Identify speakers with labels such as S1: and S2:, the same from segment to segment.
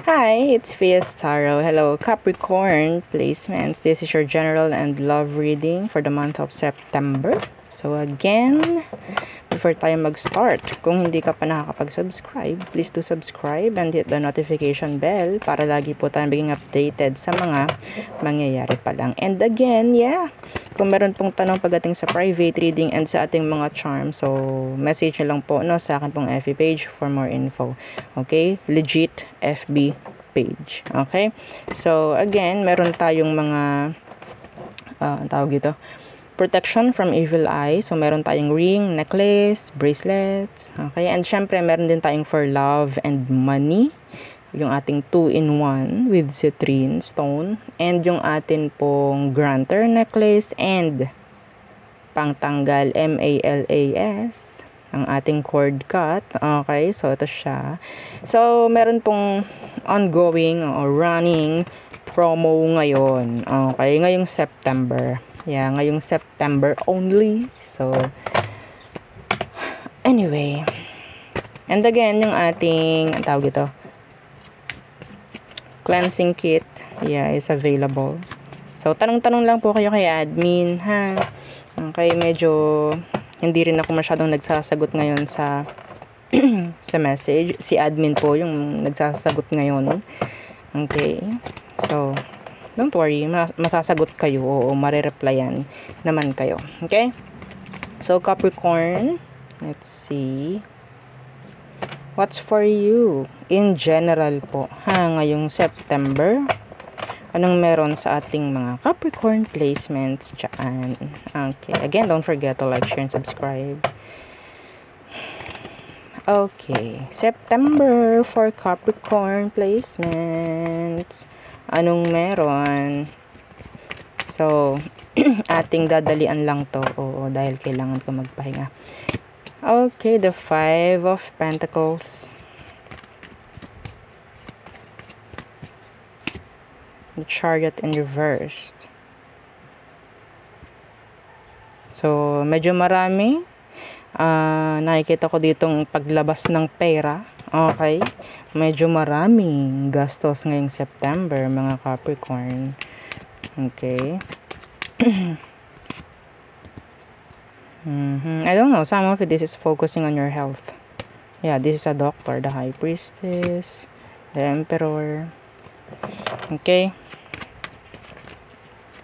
S1: Hi, it's Fias Tarot. Hello, Capricorn placements. This is your general and love reading for the month of September. So again, before tayo mag-start, kung hindi ka pa nakakapag-subscribe, please do subscribe and hit the notification bell para lagi po tayo maging updated sa mga mangyayari pa lang. And again, kung meron pong tanong pagdating sa private reading and sa ating mga charm, so message nyo lang po sa akin pong FB page for more info. Okay? Legit FB page. Okay? So again, meron tayong mga tawag dito, protection from evil eye. So, meron tayong ring, necklace, bracelets. Okay? And syempre, meron din tayong for love and money. Yung ating 2-in-1 with citrine stone. And yung atin pong granter necklace and pangtanggal MALAS. Ang ating cord cut. Okay? So, ito siya. So, meron pong ongoing or running promo ngayon. Okay? Ngayong September. Ngayong September only. So, anyway. And again, yung ating, ang tawag ito, cleansing kit, is available. So, tanong-tanong lang po kayo kay admin, ha? Okay, medyo, hindi rin ako masyadong nagsasagot ngayon sa, sa message. Si admin po yung nagsasagot ngayon. Okay. So, don't worry, masasagot kayo o marereplyan naman kayo. Okay? So, Capricorn, let's see. What's for you? In general po, ngayong September. Anong meron sa ating mga Capricorn placements dyan? Okay. Again, don't forget to like, share, and subscribe. Okay. September for Capricorn placements. Anong meron? So, ating dadalian lang to. Oo, dahil kailangan ko magpahinga. Okay, the 5 of Pentacles. The Chariot in reversed. So, medyo marami. Nakikita ko ditong paglabas ng pera. Okay. Medyo maraming gastos ngayong September, mga Capricorn. Okay. I don't know. Some of this is focusing on your health. This is a doctor, the High Priestess, the Emperor. Okay.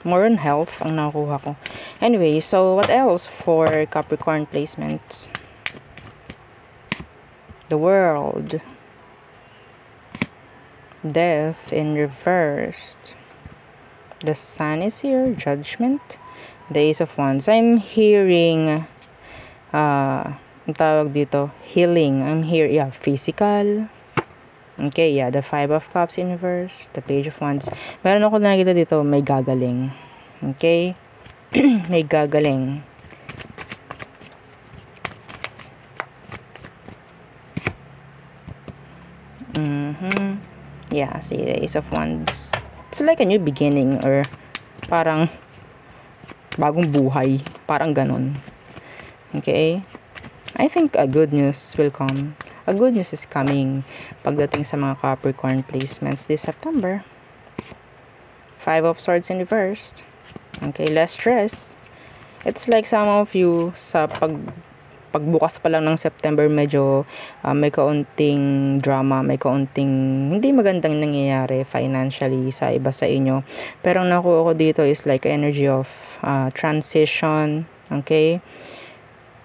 S1: More on health ang nakuha ko. Anyway, so what else for Capricorn placements? The World. Death in reversed. The Sun is here. Judgment. The Ace of Wands. I'm hearing ang tawag dito, healing. I'm here, physical. Okay, the 5 of Cups in reverse. The Page of Wands. Meron ako nakikita dito, may gagaling. Okay? May gagaling. See, the Ace of Wands. It's like a new beginning or parang bagong buhay. Parang ganon. Okay? I think a good news will come. A good news is coming pagdating sa mga Capricorn placements this September. 5 of Swords in reversed. Okay, less stress. It's like some of you sa pagbukas pa lang ng September, medyo may kaunting drama, may kaunting hindi magandang nangyayari financially sa iba sa inyo. Pero ang nakuha ko dito is like energy of transition. Okay?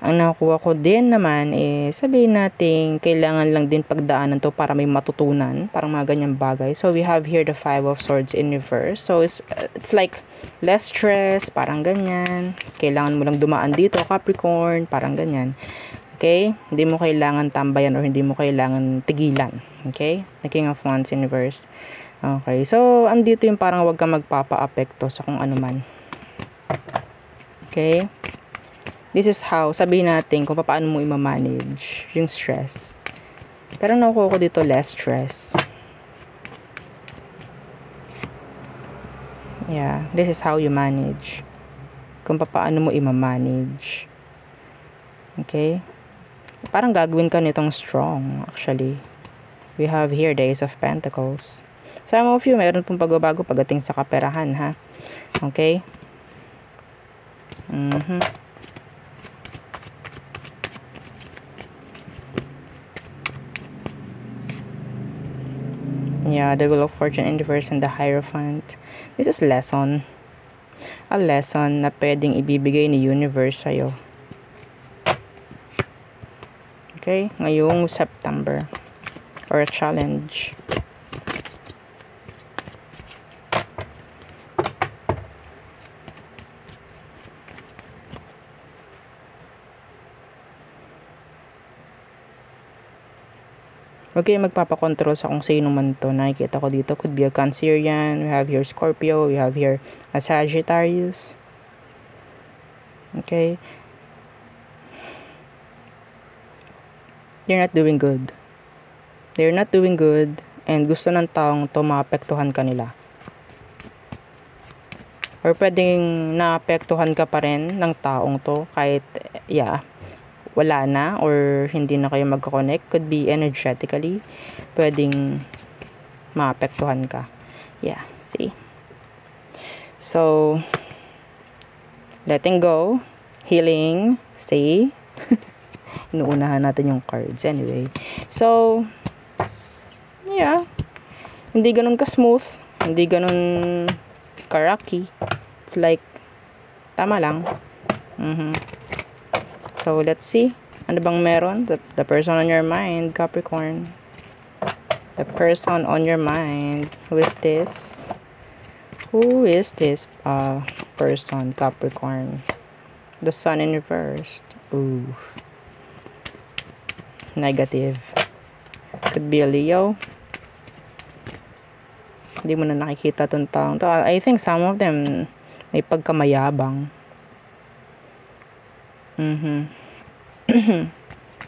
S1: Ang nakuha ko din naman sabihin natin, kailangan lang din pagdaanan to para may matutunan, parang mga ganyang bagay. So we have here the 5 of Swords in reverse. So it's like less stress, parang ganyan. Kailangan mo lang dumaan dito, Capricorn, parang ganyan. Okay? Hindi mo kailangan tambayan or hindi mo kailangan tigilan. Okay? The King of Wands in reverse. Okay. So andito yung parang wag kang magpapa-apekto sa kung ano man. Okay? This is how, sabihin natin kung paano mo i-manage yung stress. Pero nakuha ko dito less stress. This is how you manage. Kung paano mo i-manage. Okay? Parang gagawin ka nitong strong, actually. We have here the Ace of Pentacles. Some of you, meron pong pagbabago pagdating sa kaperahan, ha? Okay? Yeah, the Wheel of Fortune in reverse and the Hierophant. This is lesson. A lesson na pwedeng ibibigay ni universe sa'yo. Okay? Ngayong September. Or a challenge. Huwag kayo magpapakontrol sa kung sino man to. Nakikita ko dito. Could be a Cancerian. We have here Scorpio. We have here a Sagittarius. Okay. They're not doing good. They're not doing good. And gusto ng taong to maapektuhan ka nila. Or pwedeng naapektuhan ka pa rin ng taong to. Kahit, yeah, wala na or hindi na kayo magka-connect. Could be energetically. Pwedeng maapektuhan ka. Yeah, see? So, letting go, healing, see? Inuunahan natin yung cards anyway. So, yeah. Hindi ganun ka-smooth. Hindi ganun ka-rocky. It's like, tama lang. So, let's see. Ano bang meron? The person on your mind, Capricorn. The person on your mind. Who is this? Who is this person, Capricorn? The Sun in reverse. Ooh. Negative. Could be a Leo. Hindi mo na nakikita itong taong to. I think some of them may pagkamayabang.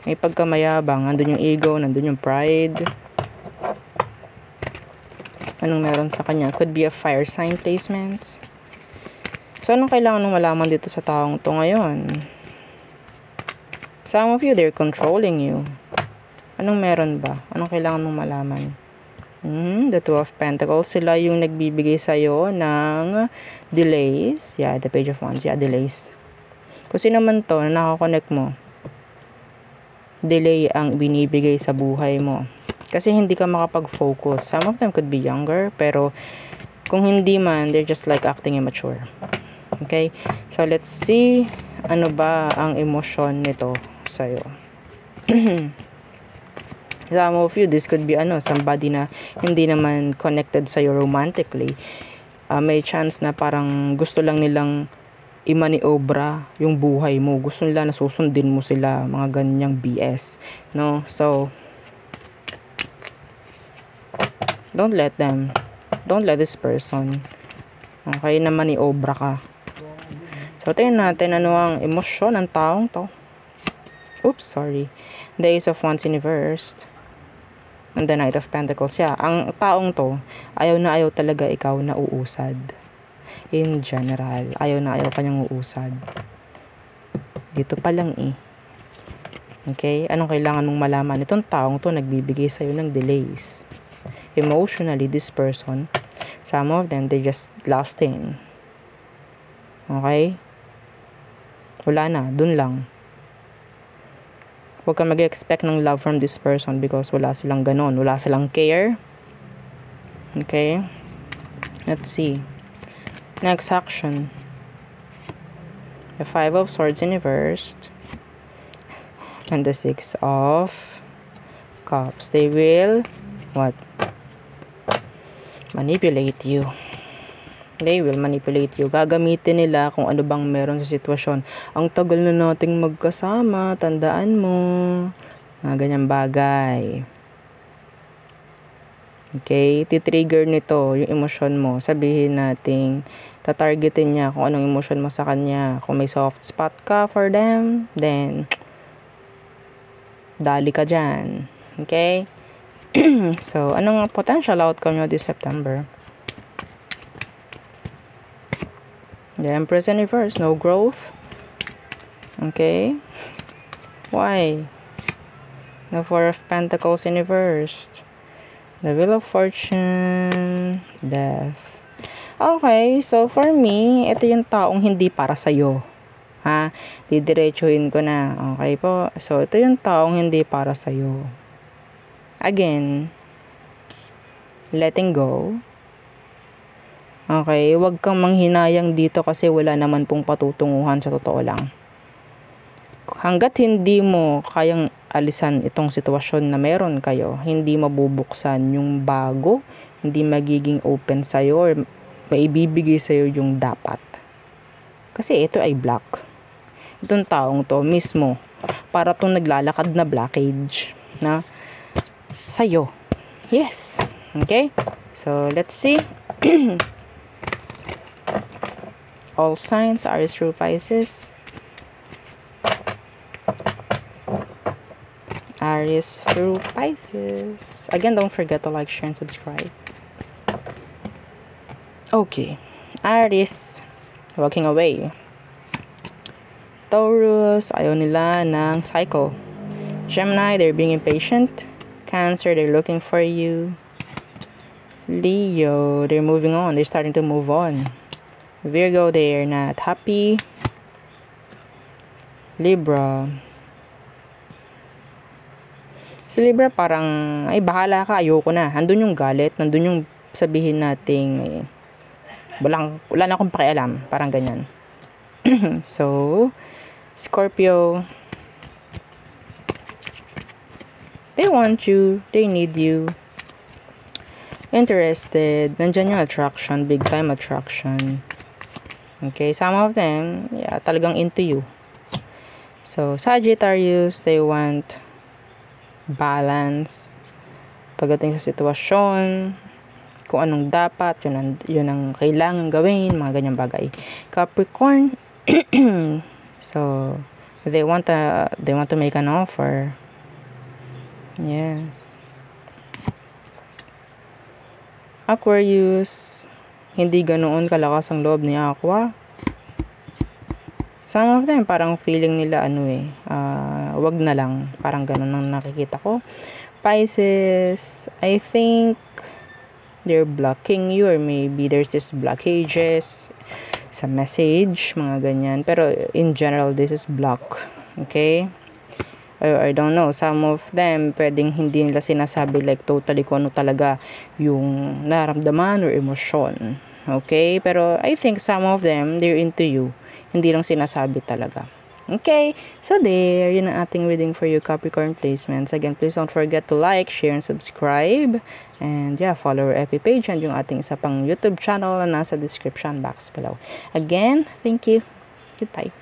S1: May pagkamayabang. Nandun yung ego, nandun yung pride. Anong meron sa kanya? Could be a fire sign placements. So, anong kailangan nung malaman dito sa taong to ngayon? Some of you, they're controlling you. Anong meron ba? Anong kailangan mong malaman? The Two of Pentacles. Sila yung nagbibigay sa'yo ng delays. Yeah, the Page of Wands. Yeah, delays. Kung sino man to na nakakonect mo, delay ang binibigay sa buhay mo. Kasi hindi ka makapag-focus. Some of them could be younger, pero kung hindi man, they're just like acting immature. Okay? So, let's see ano ba ang emosyon nito sa'yo. Some of you, this could be somebody na hindi naman connected sa'yo romantically. May chance na parang gusto lang nilang imaniobra yung buhay mo. Gusto nila na susundin mo sila. Mga ganyang BS. No? So, don't let them. Don't let this person. Okay, na maniobra ka. So, tingnan natin ano ang emosyon ng taong to. Oops, sorry. The Ace of Wands in reversed. And the Knight of Pentacles. Yeah, ang taong to, ayaw na ayaw talaga ikaw na uusad. In general, ayaw na ayaw kanyang uusad. Dito pa lang eh. Okay? Anong kailangan mong malaman? Itong taong to nagbibigay sa'yo ng delays. Emotionally, this person, some of them, they're just lasting. Okay? Wala na. Dun lang. Huwag ka mag-expect ng love from this person because wala silang ganon. Wala silang care. Okay? Let's see. Next action. The Five of Swords in reversed. And the Six of Cups. They will, what? Manipulate you. They will manipulate you. Gagamitin nila kung ano bang meron sa sitwasyon. Ang tagal na nating magkasama. Tandaan mo. Mga ganyang bagay. Okay? Titrigger nito yung emosyon mo. Sabihin nating tatargetin niya kung anong emosyon mo sa kanya. Kung may soft spot ka for them, then dali ka dyan. Okay? So, anong potential outcome nyo this September? The Empress in reverse. No growth. Okay? Why? The Four of Pentacles in reversed. The Wheel of Fortune, Death. Okay, so for me, ito yung taong hindi para sa'yo. Ha? Didiretsuhin ko na. Okay po? So, ito yung taong hindi para sa'yo. Again, letting go. Okay, huwag kang manghinayang dito kasi wala naman pong patutunguhan sa totoo lang. Hanggat hindi mo kayang alisan itong sitwasyon na meron kayo, hindi mabubuksan yung bago, hindi magiging open sa'yo or maibibigay sa'yo yung dapat. Kasi ito ay block. Itong taong to mismo, para itong naglalakad na blockage na sa'yo. Yes. Okay? So, let's see. All signs, Aries through Pisces. Aries through Pisces. Again, don't forget to like, share, and subscribe. Okay. Aries, walking away. Taurus, ayaw nila ng cycle. Gemini, they're being impatient. Cancer, they're looking for you. Leo, they're moving on. They're starting to move on. Virgo, they're not happy. Libra. Si Libra parang, ay bahala ka, ayoko na. Nandun yung galit, nandun yung sabihin nating, wala na akong pakialam. Parang ganyan. So, Scorpio, they want you, they need you. Interested, nandyan yung attraction, big time attraction. Okay, some of them, yeah, talagang into you. So, Sagittarius, they want balance pagdating sa sitwasyon, kung anong dapat, yun ang kailangan gawin, mga ganyang bagay. Capricorn, so they want to make an offer. Yes. Aquarius, hindi ganoon kalakas ang loob ni Aqua. Some of them, parang feeling nila, wag na lang. Parang ganun ang nakikita ko. Pisces, I think, they're blocking you or maybe there's this blockages sa message, mga ganyan. Pero, in general, this is block. Okay? I don't know. Some of them, pwedeng hindi nila sinasabi like totally kung ano talaga yung naramdaman or emosyon. Okay? Pero, I think some of them, they're into you. Hindi lang sinasabi talaga. Okay, so there, yun ang ating reading for you, Capricorn placements. Again, please don't forget to like, share, and subscribe. And yeah, follow our FB page and yung ating isa pang YouTube channel na nasa description box below. Again, thank you. Goodbye.